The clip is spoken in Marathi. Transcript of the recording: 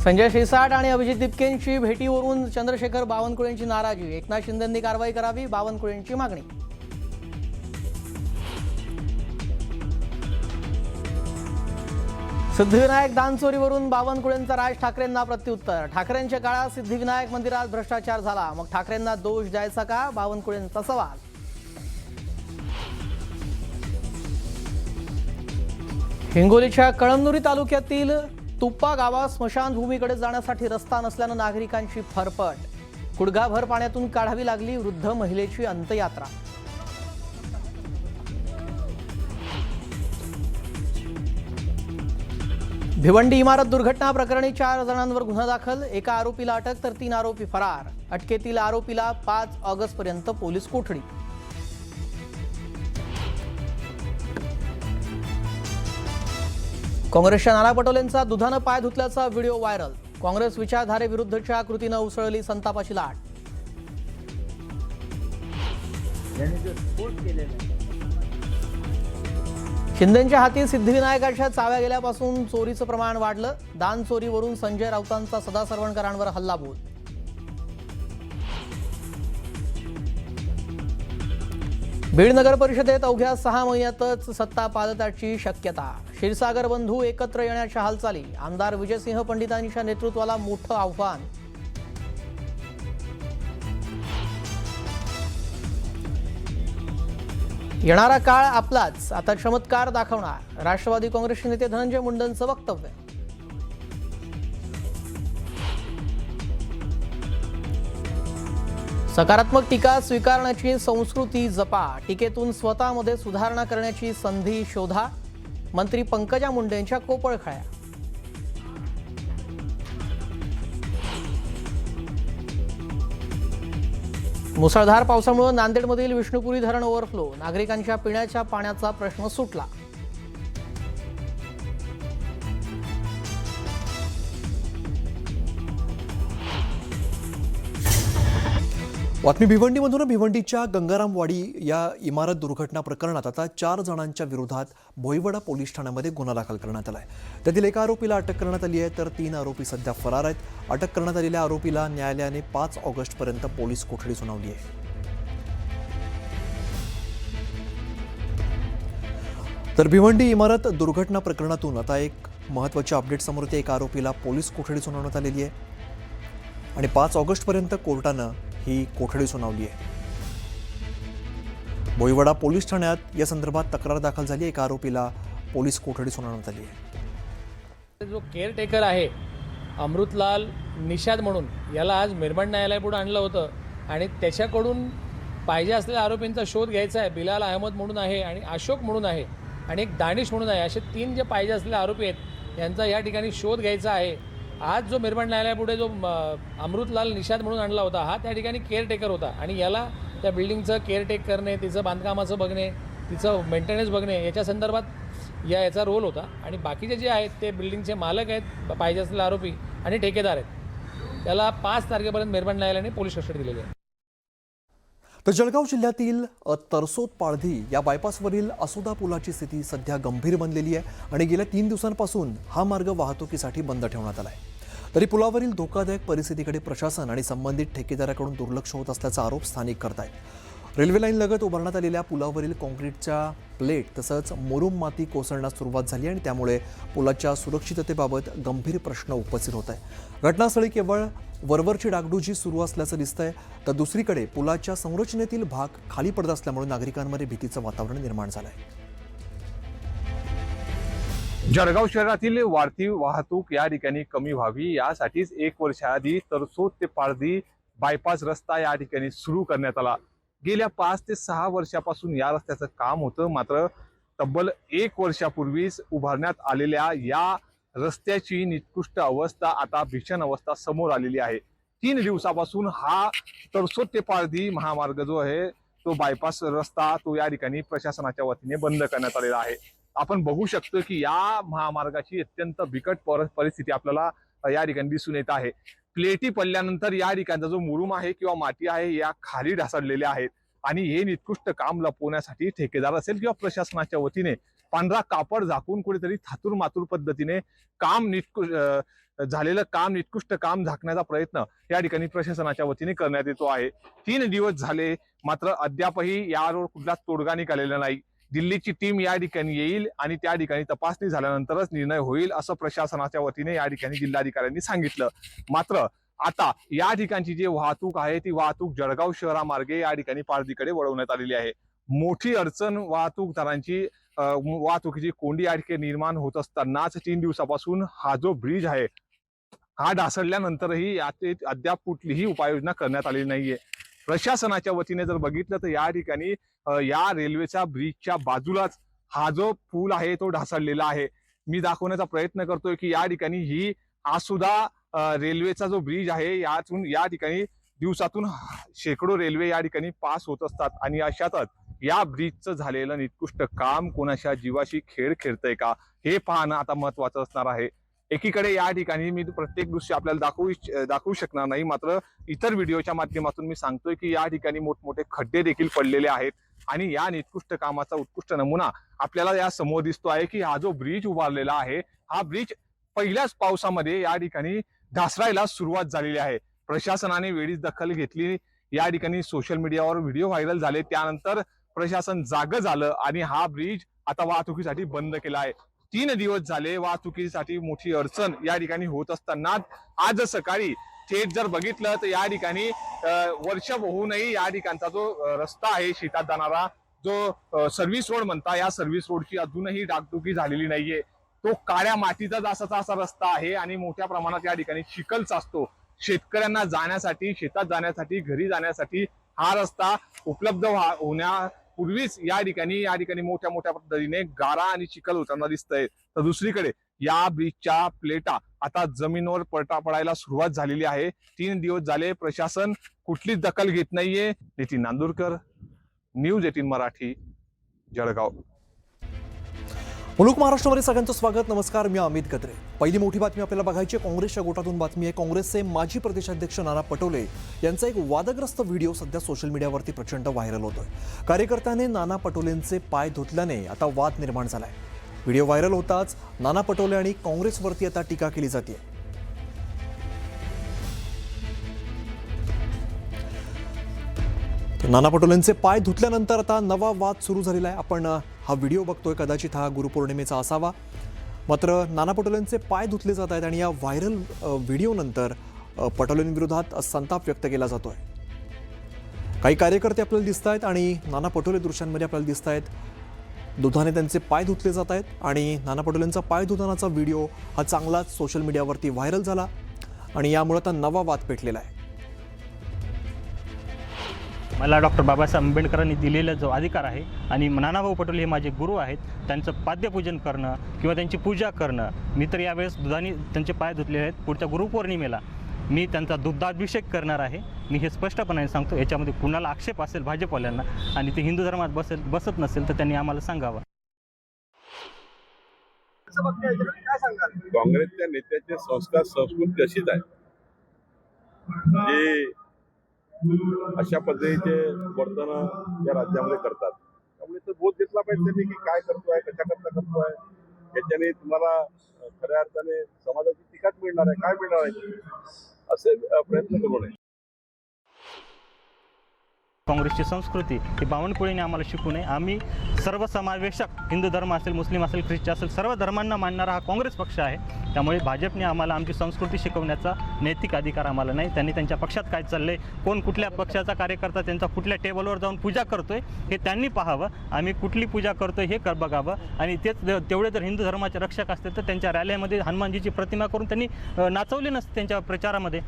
संजय शिरसाट आणि अभिजित दिपकेंची भेटीवरून चंद्रशेखर बावनकुळेंची नाराजी. एकनाथ शिंदेंनी कारवाई करावी, बावनकुळेंची मागणी. सिद्धिविनायक दानचोरीवरून बावनकुळेंचा राज ठाकरेंना प्रत्युत्तर. ठाकरेंच्या काळात सिद्धिविनायक मंदिरात भ्रष्टाचार झाला, मग ठाकरेंना दोष द्यायचा का, बावनकुळेंचा सवाल. हिंगोलीच्या कळमनुरी तालुक्यातील तुप्पा गावात स्मशानभूमीकडे जाण्यासाठी रस्ता नसल्यानं नागरिकांची फरफट. गुडघाभर पाण्यातून काढावी लागली वृद्ध महिलेची अंत्ययात्रा. भिवंडी इमारत दुर्घटना प्रकरणी 4 जणांवर गुन्हा दाखल. एका आरोपीला अटक तर 3 आरोपी फरार. अटकेतील आरोपीला 5 ऑगस्टपर्यंत पोलीस कोठडी. काँग्रेसच्या नाना पटोलेंचा दुधानं पाय धुतल्याचा व्हिडिओ व्हायरल. काँग्रेस विचारधारेविरुद्धच्या कृतीनं उसळली संतापाची लाट. शिंदेंच्या हाती सिद्धिविनायकाच्या चाव्या गेल्यापासून चोरीचं प्रमाण वाढलं. दान चोरीवरून संजय राऊतांचा सदा सरवणकरांवर हल्लाबोल. बीड नगर परिषदेत अवघ्या 6 महिन्यातच सत्ता पालटाची शक्यता. क्षीरसागर बंधू एकत्र येण्याच्या हालचाली. आमदार विजयसिंह पंडितांच्या नेतृत्वाला मोठं आव्हान. येणारा काळ आपलाच, आता चमत्कार दाखवणार. राष्ट्रवादी काँग्रेसचे नेते धनंजय मुंडेंचं वक्तव्य. सकारात्मक टीका स्वीकारण्याची संस्कृती जपा. टीकेतून स्वतःमध्ये सुधारणा करण्याची संधी शोधा. मंत्री पंकजा मुंडेंच्या कोपळखळ्या. मुसळधार पावसामुळे नांदेडमधील विष्णुपुरी धरण ओव्हरफ्लो. नागरिकांच्या पिण्याच्या पाण्याचा प्रश्न सुटला. बातमी भिवंडीमधून. भिवंडीच्या गंगारामवाडी या इमारत दुर्घटना प्रकरणात आता 4 जणांच्या विरोधात भोईवडा पोलीस ठाण्यामध्ये गुन्हा दाखल करण्यात आला आहे. त्यातील एका आरोपीला अटक करण्यात आली आहे, तर 3 आरोपी सध्या फरार आहेत. अटक करण्यात आलेल्या आरोपीला न्यायालयाने 5 ऑगस्टपर्यंत पोलीस कोठडी सुनावली आहे. तर भिवंडी इमारत दुर्घटना प्रकरणातून आता एक महत्त्वाची अपडेट समोर येते. एका आरोपीला पोलीस कोठडी सुनावण्यात आलेली आहे आणि 5 ऑगस्टपर्यंत कोर्टानं ही कोठडी सुनावली आहे. भोईवडा पोलीस ठाण्यात या संदर्भात तक्रार दाखल झाली. एका आरोपीला पोलीस कोठडी सुनावण्यात आली आहे. जो केअरटेकर आहे अमृतलाल निषाद म्हणून, याला आज मिरमण न्यायालयापुढे आणलं होतं आणि त्याच्याकडून पाहिजे असलेल्या आरोपींचा शोध घ्यायचा आहे. बिलाल अहमद म्हणून आहे आणि अशोक म्हणून आहे आणि एक दानिश म्हणून आहे. असे 3 जे पाहिजे असलेले आरोपी आहेत यांचा या ठिकाणी शोध घ्यायचा आहे. आज जो मिरमण न्यायालयापुढे जो अमृतलाल निषाद म्हणून आणला होता, हा त्या ठिकाणी केअरटेकर होता आणि याला त्या बिल्डिंगचं केअरटेक करणे, तिचं बांधकामाचं बघणे, तिचं मेंटेनन्स बघणे याच्या संदर्भात याचा रोल होता. आणि बाकीचे जे आहेत ते बिल्डिंगचे मालक आहेत, पाहिजे असलेले आरोपी आणि ठेकेदार आहेत. त्याला 5 तारखेपर्यंत मिरमण न्यायालयाने पोलीस कस्टडी दिलेली आहे. तर जळगाव जिल्ह्यातील तरसोद पाळधी या बायपासवरील असोदा पुलाची स्थिती सध्या गंभीर बनलेली आहे आणि गेल्या 3 दिवसांपासून हा मार्ग वाहतुकीसाठी बंद ठेवण्यात आला आहे. तरी पुलावरील धोकादायक परिस्थितीकडे प्रशासन आणि संबंधित ठेकेदाराकडून दुर्लक्ष होत असल्याचा आरोप स्थानिक करतायत. रेल्वे लाईन लगत उभारण्यात आलेल्या पुलावरील काँक्रीटच्या प्लेट तसंच मुरुम माती कोसळण्यास सुरुवात झाली आणि त्यामुळे पुलाच्या सुरक्षिततेबाबत गंभीर प्रश्न उपस्थित होत आहे. घटनास्थळी केवळ वरवरची डागडुजी सुरू असल्याचं दिसतंय, तर दुसरीकडे पुलाच्या संरचनेतील भाग खाली पडत असल्यामुळे नागरिकांमध्ये भीतीचं वातावरण निर्माण झालं आहे. जळगाव शहरातील वाढती वाहतूक या ठिकाणी कमी व्हावी यासाठीच 1 वर्षाआधी तरसोद ते पाळधी बायपास रस्ता या ठिकाणी सुरू करण्यात आला. गेल्या 5 ते 6 वर्षापासून या रस्त्याचं काम होतं, मात्र तब्बल 1 वर्षापूर्वीच उभारण्यात आलेल्या या रस्त्याची निकृष्ट अवस्था, आता भीषण अवस्था समोर आलेली आहे. 3 दिवसापासून हा तरसोद ते पाळधी महामार्ग जो आहे तो बायपास रस्ता तो या ठिकाणी प्रशासनाच्या वतीने बंद करण्यात आलेला आहे. आपण बघू शकतो की या महामार्गाची अत्यंत बिकट परिस्थिती आपल्याला या ठिकाणी दिसून येत आहे. प्लेटी पडल्यानंतर या ठिकाणचा जो मुरुम आहे किंवा माती आहे या खाली ढासळलेल्या आहेत आणि हे निकृष्ट काम लपवण्यासाठी ठेकेदार असेल किंवा प्रशासनाच्या वतीने पांढरा कापड झाकून कुठेतरी थातूर मातूर पद्धतीने झालेलं काम निकृष्ट काम झाकण्याचा प्रयत्न या ठिकाणी प्रशासनाच्या वतीने करण्यात येतो आहे. 3 दिवस झाले मात्र अद्यापही यावर कुठलाच तोडगा निघालेला नाही. दिल्लीची टीम या ठिकाणी येईल आणि त्या ठिकाणी तपासणी झाल्यानंतरच निर्णय होईल असं प्रशासनाच्या वतीने या ठिकाणी जिल्हाधिकाऱ्यांनी सांगितलं. मात्र आता या ठिकाणची जी वाहतूक आहे ती वाहतूक जळगाव शहरामार्गे या ठिकाणी पारधीकडे वळवण्यात आलेली आहे. मोठी अडचण वाहतूकदारांची वाहतुकीची कोंडी या ठिकाणी निर्माण होत असतानाच 3 दिवसापासून हा जो ब्रिज आहे हा ढासळल्यानंतरही याचे अद्याप कुठलीही उपाययोजना करण्यात आलेली नाहीये. प्रशासनाच्या वतीने जर बघितलं तर या ठिकाणी या रेल्वेच्या ब्रिजच्या बाजूलाच हा जो पूल आहे तो ढासळलेला आहे. मी दाखवण्याचा प्रयत्न करतोय की या ठिकाणी ही आज सुद्धा रेल्वेचा जो ब्रिज आहे या ठिकाणी दिवसातून शेकडो रेल्वे या ठिकाणी पास होत असतात आणि अशातच या ब्रिजचं झालेलं निकृष्ट काम कोणाच्या जीवाशी खेळ खेळतंय का हे पाहणं आता महत्वाचं असणार आहे. एकीकडे या ठिकाणी मी प्रत्येक दृश्य आपल्याला दाखवू शकणार नाही, मात्र इतर व्हिडिओच्या माध्यमातून मी सांगतोय की या ठिकाणी मोठमोठे खड्डे देखील पडलेले आहेत आणि या निकृष्ट कामाचा उत्कृष्ट नमुना आपल्याला या समोर दिसतो आहे की हा जो ब्रिज उभारलेला आहे हा ब्रिज पहिल्याच पावसामध्ये या ठिकाणी ढासळायला सुरुवात झालेली आहे. प्रशासनाने वेळीच दखल घेतली. या ठिकाणी सोशल मीडियावर व्हिडिओ व्हायरल झाले. त्यानंतर प्रशासन जागं झालं आणि हा ब्रिज आता वाहतुकीसाठी बंद केला आहे. 3 दिवस झाले वाहतुकीसाठी मोठी अडचण या ठिकाणी होत असताना आज सकाळी थेट जर बघितलं तर या ठिकाणी वर्ष होऊनही या ठिकाणचा जो रस्ता आहे शेतात जाणारा जो सर्व्हिस रोड म्हणता या सर्व्हिस रोडची अजूनही डागडुगी झालेली नाहीये. तो काळ्या मातीचा असा रस्ता आहे आणि मोठ्या प्रमाणात या ठिकाणी चिखलच असतो. शेतकऱ्यांना जाण्यासाठी शेतात जाण्यासाठी घरी जाण्यासाठी हा रस्ता उपलब्ध होण्यापूर्वीच या ठिकाणी मोठ्या पद्धतीने गारा आणि चिखल होताना दिसतंय. तर दुसरीकडे या ब्रिजच्या प्लेटा आता जमिनीवर पडायला सुरुवात झालेली आहे. 3 दिवस झाले प्रशासन कुठलीच दखल घेत नाहीये. नितीन नांदुरकर, न्यूज 18 मराठी, जळगाव. मुलुक महाराष्ट्रामध्ये सगळ्यांचं स्वागत. नमस्कार, मी अमित गत्रे. पहिली मोठी बातमी आपल्याला बघायची आहे. काँग्रेसच्या गोटातून बातमी आहे. काँग्रेसचे माजी प्रदेशाध्यक्ष नाना पटोले यांचा एक वादग्रस्त व्हिडिओ सध्या सोशल मीडियावरती प्रचंड व्हायरल होतोय. कार्यकर्त्याने नाना पटोलेंचे पाय धुतल्याने आता वाद निर्माण झालाय. व्हिडिओ व्हायरल होताच नाना पटोले आणि काँग्रेसवरती आता टीका केली जाते. नाना पटोलेंचे पाय धुतल्यानंतर आता नवा वाद सुरू झालेला आहे. आपण हा व्हिडिओ बघतोय, कदाचित हा गुरुपौर्णिमेचा असावा. मात्र नाना पटोलेंचे पाय धुतले जात आहेत आणि या व्हायरल व्हिडिओनंतर पटोलेंविरोधात संताप व्यक्त केला जातोय. काही कार्यकर्ते आपल्याला दिसत आहेत आणि नाना पटोले दृश्यांमध्ये आपल्याला दिसत आहेत. दुधाने त्यांचे पाय धुतले जात आहेत आणि नाना पटोलेंचा पाय धुतानाचा व्हिडिओ हा चांगलाच सोशल मीडियावरती व्हायरल झाला आणि यामुळे आता नवा वाद पेटलेला आहे. मला डॉक्टर बाबासाहेब आंबेडकरांनी दिलेला जो अधिकार आहे आणि नानाभाऊ पटोले हे माझे गुरु आहेत, त्यांचं पाद्यपूजन करणं किंवा त्यांची पूजा करणं, मी तर यावेळेस दुधाने त्यांचे पाय धुतले आहेत. पुढच्या गुरुपौर्णिमेला मी त्यांचा दुग्धाभिषेक करणार आहे. मी हे स्पष्टपणाने सांगतो. याच्यामध्ये कुणाला आक्षेप असेल भाजपवाल्यांना आणि ते हिंदू धर्मात बसत नसेल तर त्यांनी आम्हाला सांगावं. काँग्रेसच्या नेत्याचे संस्कार संस्कृती अशीच आहे. जे अशा पद्धतीचे वर्तन या राज्यामध्ये करतात. त्यामुळे तो बोध घेतला पाहिजे त्यांनी की काय करतोय, कशाकरता करतोय. याच्याने तुम्हाला खऱ्या अर्थाने समाजाची टीकाच मिळणार आहे, काय मिळणार आहे असे प्रयत्न करू नये. काँग्रेसची संस्कृती ही बावनकुळेने आम्हाला शिकू नये. आम्ही सर्वसमावेशक हिंदू धर्म असेल, मुस्लिम असेल, ख्रिश्चन असेल, सर्व धर्मांना मानणारा हा काँग्रेस पक्ष आहे. त्यामुळे भाजपने आम्हाला आमची संस्कृती शिकवण्याचा नैतिक अधिकार आम्हाला नाही. त्यांनी त्यांच्या पक्षात काय चाललंय, कोण कुठल्या पक्षाचा कार्यकर्ता त्यांचा कुठल्या टेबलवर जाऊन पूजा करतोय हे त्यांनी पाहावं. आम्ही कुठली पूजा करतोय हे बघावं. आणि तेच तेवढे जर हिंदू धर्माचे रक्षक असते तर त्यांच्या रॅलीमध्ये हनुमानजीची प्रतिमा करून त्यांनी नाचवली नसते त्यांच्या प्रचारामध्ये.